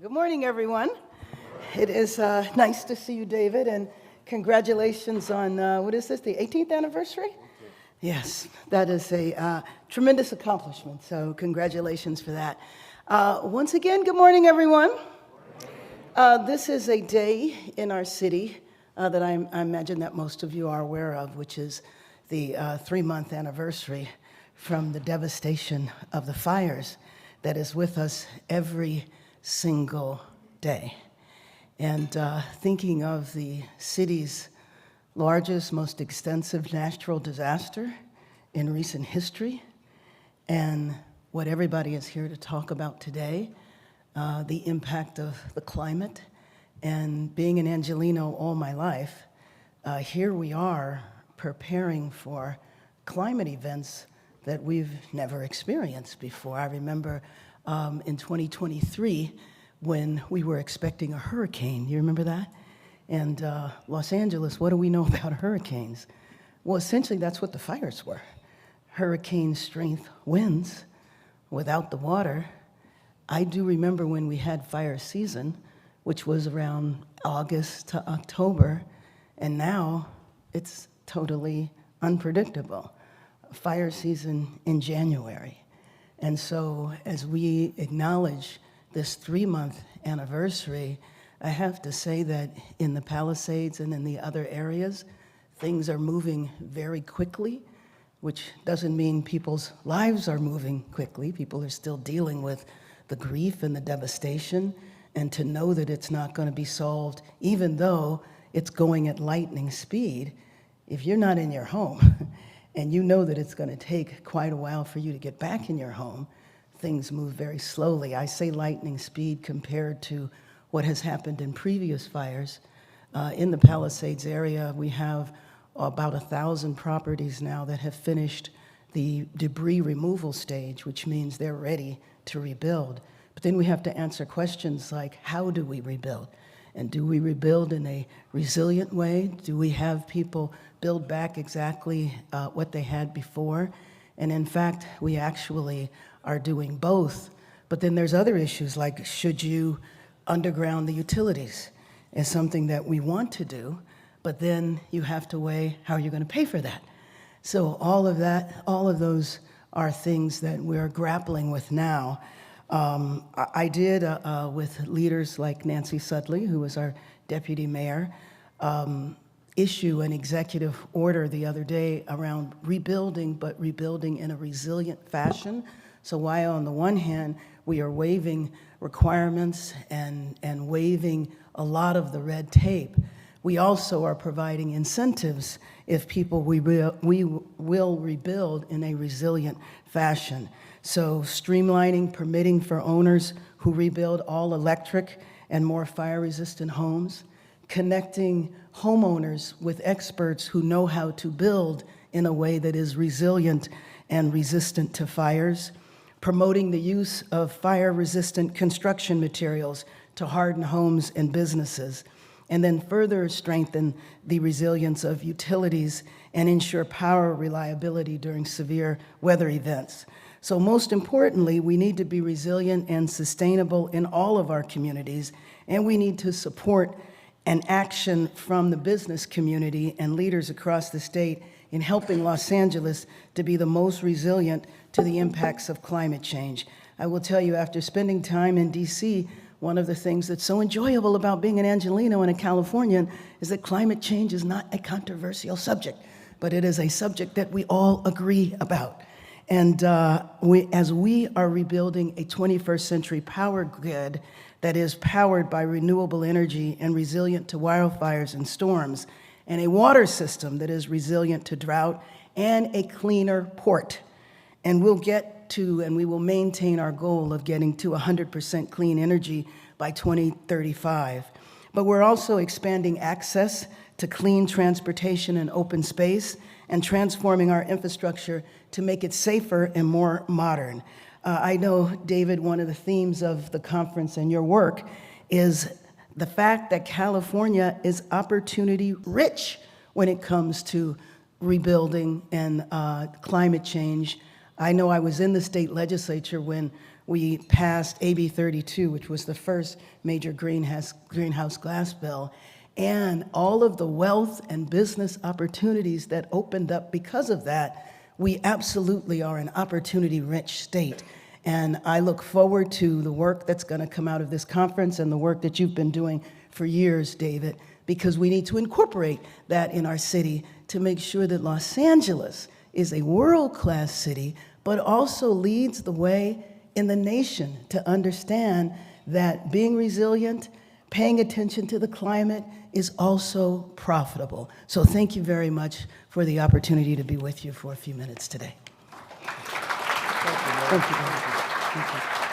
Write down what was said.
Good morning, everyone. It is nice to see you, David, and congratulations on, what is this, the 18th anniversary? Yes, that is a tremendous accomplishment, so congratulations for that. Once again, good morning, everyone. This is a day in our city that I imagine that most of you are aware of, which is the 3-month anniversary from the devastation of the fires that is with us every single day. And thinking of the city's largest, most extensive natural disaster in recent history, and what everybody is here to talk about today, the impact of the climate, and being an Angelino all my life, here we are preparing for climate events that we've never experienced before. I remember in 2023 when we were expecting a hurricane. You remember that? And Los Angeles, what do we know about hurricanes? Well, essentially that's what the fires were. Hurricane strength winds without the water. I do remember when we had fire season, which was around August to October, and now it's totally unpredictable. Fire season in January. And so as we acknowledge this 3-month anniversary, I have to say that in the Palisades and in the other areas, things are moving very quickly, which doesn't mean people's lives are moving quickly. People are still dealing with the grief and the devastation, and to know that it's not going to be solved, even though it's going at lightning speed, if you're not in your home, and you know that it's going to take quite a while for you to get back in your home, things move very slowly. I say lightning speed compared to what has happened in previous fires. In the Palisades area, we have about 1,000 properties now that have finished the debris removal stage, which means they're ready to rebuild. But then we have to answer questions like, how do we rebuild? And do we rebuild in a resilient way? Do we have people build back exactly what they had before? And in fact, we actually are doing both. But then there's other issues like, should you underground the utilities? Is something that we want to do, but then you have to weigh how you're going to pay for that. So all of those are things that we're grappling with now. I did, with leaders like Nancy Sudley, who was our deputy mayor, issue an executive order the other day around rebuilding, but rebuilding in a resilient fashion. So while on the one hand, we are waiving requirements and waiving a lot of the red tape, we also are providing incentives if people we will rebuild in a resilient fashion. So streamlining permitting for owners who rebuild all electric and more fire-resistant homes, connecting homeowners with experts who know how to build in a way that is resilient and resistant to fires, promoting the use of fire-resistant construction materials to harden homes and businesses, and then further strengthen the resilience of utilities and ensure power reliability during severe weather events. So most importantly, we need to be resilient and sustainable in all of our communities, and we need to support an action from the business community and leaders across the state in helping Los Angeles to be the most resilient to the impacts of climate change. I will tell you, after spending time in DC, one of the things that's so enjoyable about being an Angelino and a Californian is that climate change is not a controversial subject, but it is a subject that we all agree about. And as we are rebuilding a 21st century power grid that is powered by renewable energy and resilient to wildfires and storms, and a water system that is resilient to drought, and a cleaner port. And we'll get to, and we will maintain our goal of getting to 100% clean energy by 2035. But we're also expanding access to clean transportation and open space, and transforming our infrastructure to make it safer and more modern. I know, David, one of the themes of the conference and your work is the fact that California is opportunity rich when it comes to rebuilding and climate change. I know I was in the state legislature when we passed AB 32, which was the first major greenhouse gas bill, and all of the wealth and business opportunities that opened up because of that, we absolutely are an opportunity-rich state. And I look forward to the work that's going to come out of this conference and the work that you've been doing for years, David, because we need to incorporate that in our city to make sure that Los Angeles is a world-class city, but also leads the way in the nation to understand that being resilient, paying attention to the climate is also profitable. So thank you very much for the opportunity to be with you for a few minutes today. Thank you. Thank you.